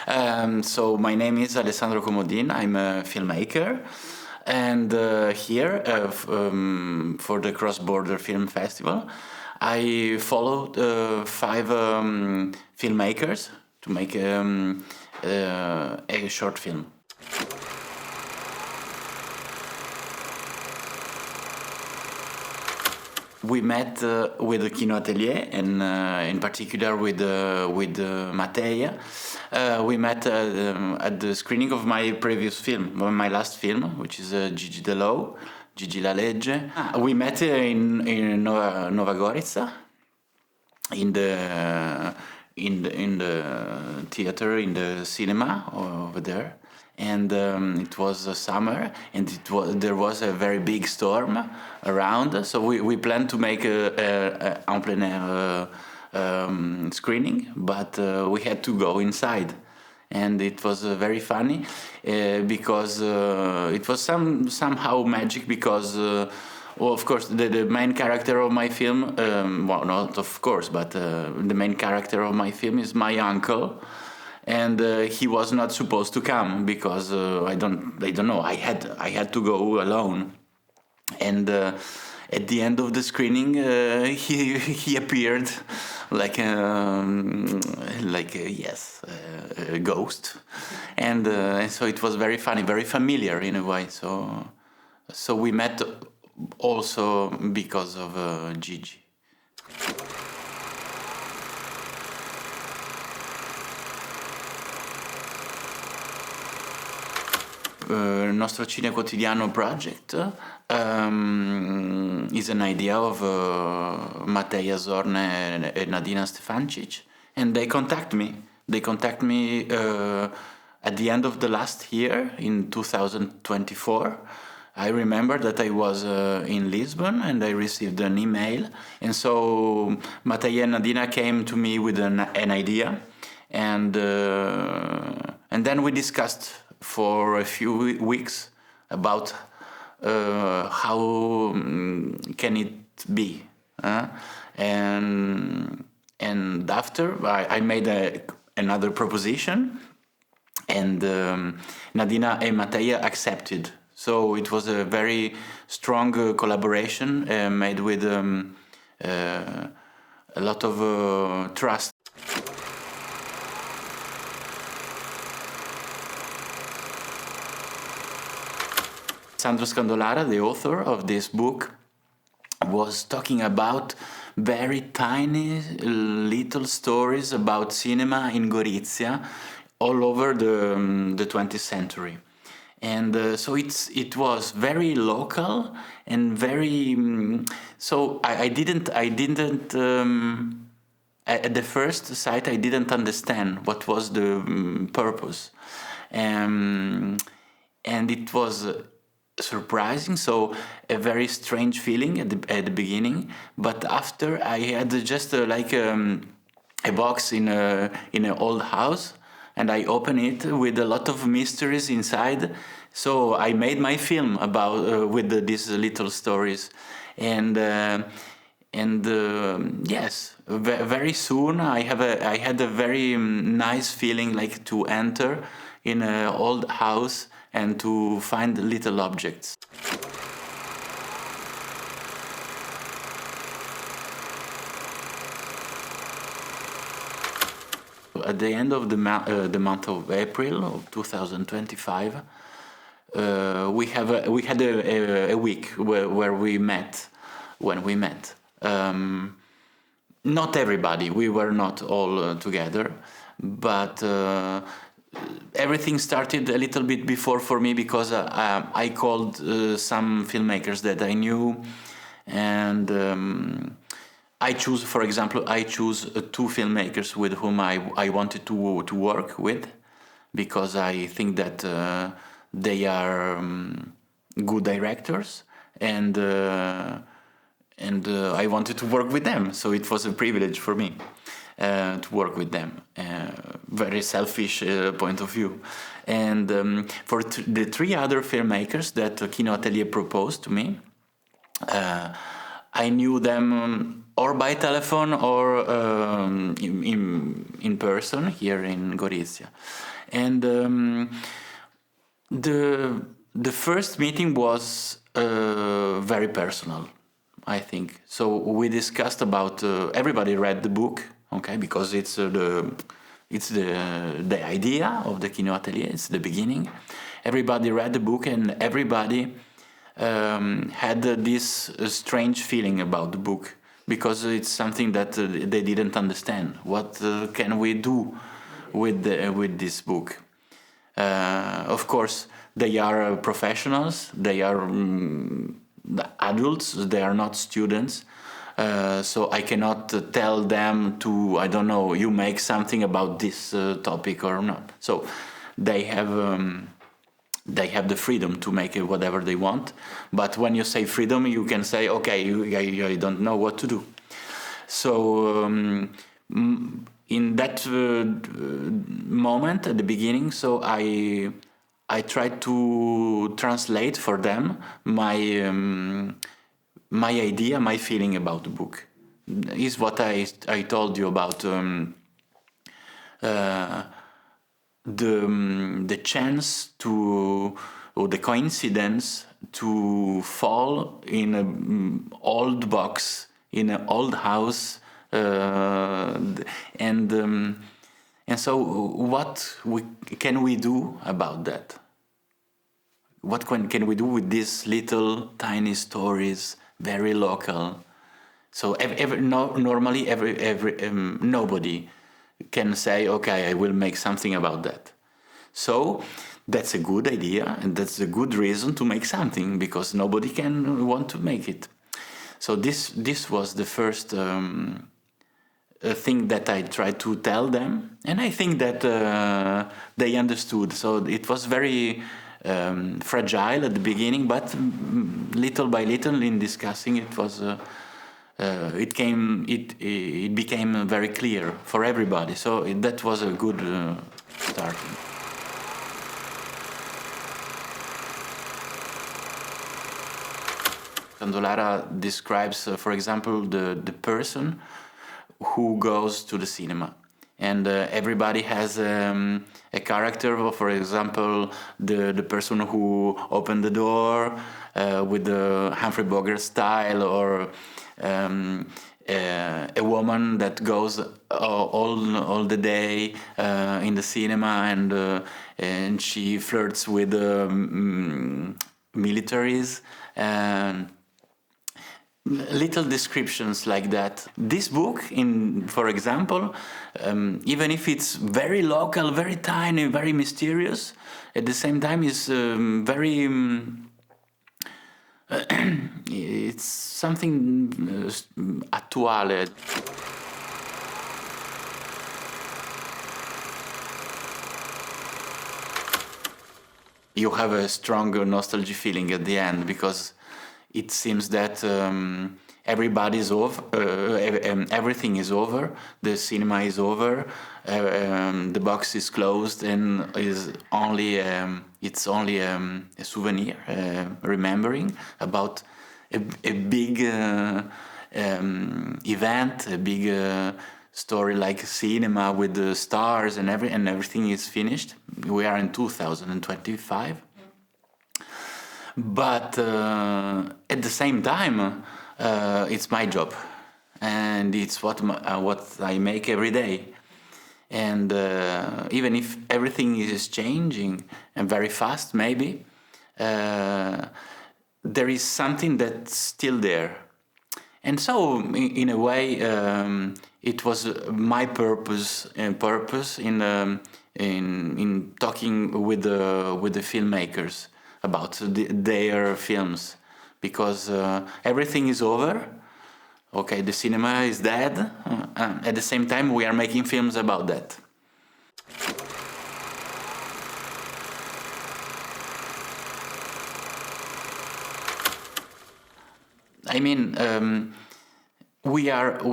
So my name is Alessandro Comodin. I'm a filmmaker, and here for the Crossborder Film Festival, I followed 5 filmmakers to make a short film. We met with the Kinoatelje and in particular with 𝘠𝘬𝘦𝘥. We met at the screening of my previous film, my last film, which is 𝘠𝘰𝘮𝘯𝘬, 𝘠𝘰𝘮𝘮. We met in Nova Gorizia, in the theater, in the cinema over there. And it was summer, and there was a very big storm around. So we planned to make a en plein air screening, but we had to go inside, and it was very funny because it was somehow magic because. Well, of course, the main character of my film, well, not of course, but the main character of my film is my uncle. And he was not supposed to come because I don't know. I had to go alone, and at the end of the screening, he appeared like a ghost, and so it was very funny, very familiar in a way. So we met also because of Gigi. Nostro cine quotidiano project is an idea of Mateja Zorne and Nadina Stefancic, and they contact me. They contact me at the end of the last year in 2024. I remember that I was in Lisbon and I received an email, and so Mateja and Nadina came to me with an idea, and then we discussed for a few weeks about how can it be, and after I made another proposition, and Nadina and Mateja accepted. So it was a very strong collaboration made with a lot of trust. Sandro Scandolara, the author of this book, was talking about very tiny little stories about cinema in Gorizia all over the 20th century. And so it was very local and very. So I didn't. At the first sight, I didn't understand what was the purpose, and it was surprising. So a very strange feeling at the beginning, but after I had just like a box in an old house. And I opened it with a lot of mysteries inside. So I made my film about with these little stories, and yes, very soon I had a very nice feeling, like to enter in an old house and to find little objects. At the end of the month of April of 2025, we had a week where we met. When we met, not everybody. We were not all together, but everything started a little bit before for me because I called some filmmakers that I knew, and. I choose 2 filmmakers with whom I wanted to work with, because I think that they are good directors, and I wanted to work with them. So it was a privilege for me to work with them. Very selfish point of view. And for the 3 other filmmakers that Kinoatelje proposed to me, I knew them or by telephone or in person here in Gorizia. And the first meeting was very personal, I think. So we discussed about everybody read the book, okay, because it's the idea of the Kinoatelje. It's the beginning. Everybody read the book, and everybody had this strange feeling about the book, because it's something that they didn't understand. What can we do with this book? Of course, they are professionals. They are adults. They are not students. So I cannot tell them to, I don't know, you make something about this topic or not. So they have the freedom to make whatever they want. But when you say freedom, you can say, okay, I don't know what to do. So in that moment at the beginning, so I tried to translate for them my idea, my feeling about the book. Is what I told you about the chance to, or the coincidence to fall in an old box, in an old house, and so what can we do about that? What can we do with these little tiny stories, very local? So normally nobody can say, okay, I will make something about that. So that's a good idea, and that's a good reason to make something, because nobody can want to make it. So this was the first thing that I tried to tell them, and I think that they understood. So it was very fragile at the beginning, but little by little, in discussing, it was it became very clear for everybody. So that was a good starting. Scandollara describes, for example, the person who goes to the cinema. And everybody has a character. For example, the person who opened the door with the Humphrey Bogart style, or a woman that goes all the day in the cinema, and she flirts with militaries, and little descriptions like that. This book, for example, even if it's very local, very tiny, very mysterious, at the same time is very it's something attuale. You have a strong nostalgia feeling at the end, because it seems that everybody's over, everything is over, the cinema is over, the box is closed, and it's only a souvenir, remembering about a big event, a big story like cinema with the stars and everything is finished. We are in 2025. But at the same time, it's my job, and it's what I make every day. And even if everything is changing and very fast, maybe there is something that's still there. And so, in a way, it was my purpose in talking with the filmmakers about their films, because everything is over. Okay, the cinema is dead. At the same time, we are making films about that. I mean, we have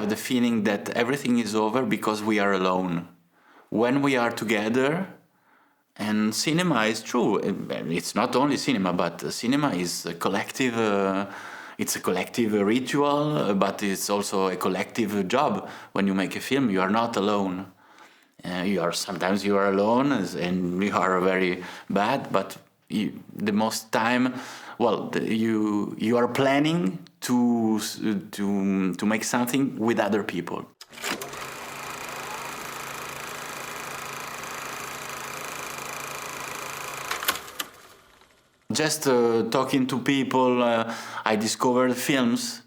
the feeling that everything is over because we are alone. When we are together, and cinema is true. It's not only cinema, but cinema is a collective. It's a collective ritual, but it's also a collective job. When you make a film, you are not alone, Sometimes you are alone and you are very bad, but the most time, you are planning to make something with other people. Just talking to people, I discovered films.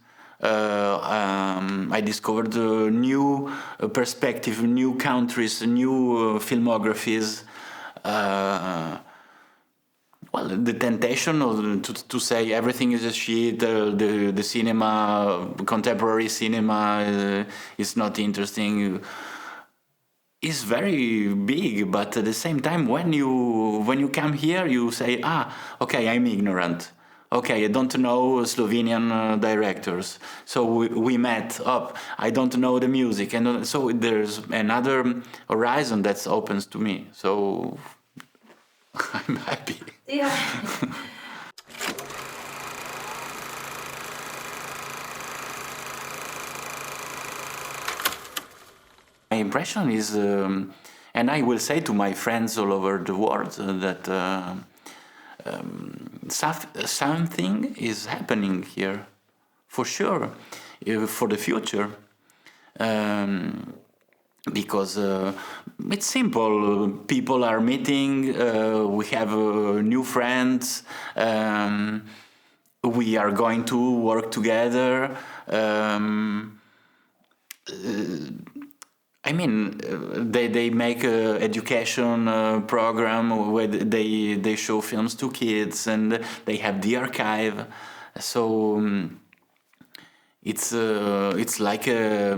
I discovered new perspective, new countries, new filmographies. The temptation to say everything is a shit, the cinema, contemporary cinema is not interesting, is very big. But at the same time, when you come here, you say, okay, I'm ignorant. Okay, I don't know Slovenian directors, so we met up. I don't know the music, and so there's another horizon that opens to me. So I'm happy. Yeah. My impression is, and I will say to my friends all over the world that something is happening here, for sure, for the future. Because it's simple. People are meeting. We have new friends. We are going to work together. They make a education program where they show films to kids, and they have the archive. So it's like a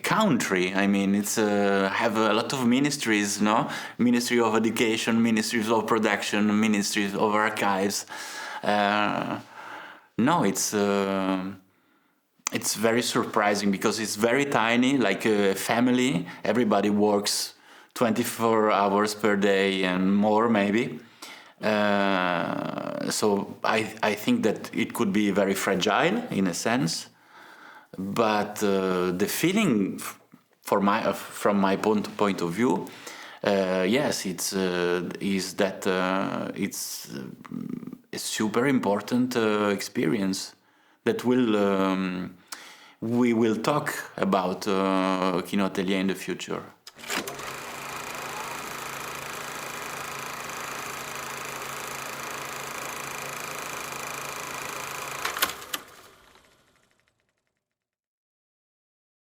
country. It's have a lot of ministries, no? Ministry of Education, ministries of production, ministries of archives. It's very surprising because it's very tiny, like a family. Everybody works 24 hours per day and more, maybe. So I think that it could be very fragile in a sense. But the feeling, from my point of view, yes, is that it's a super important experience that we will talk about Kinoatelje in the future.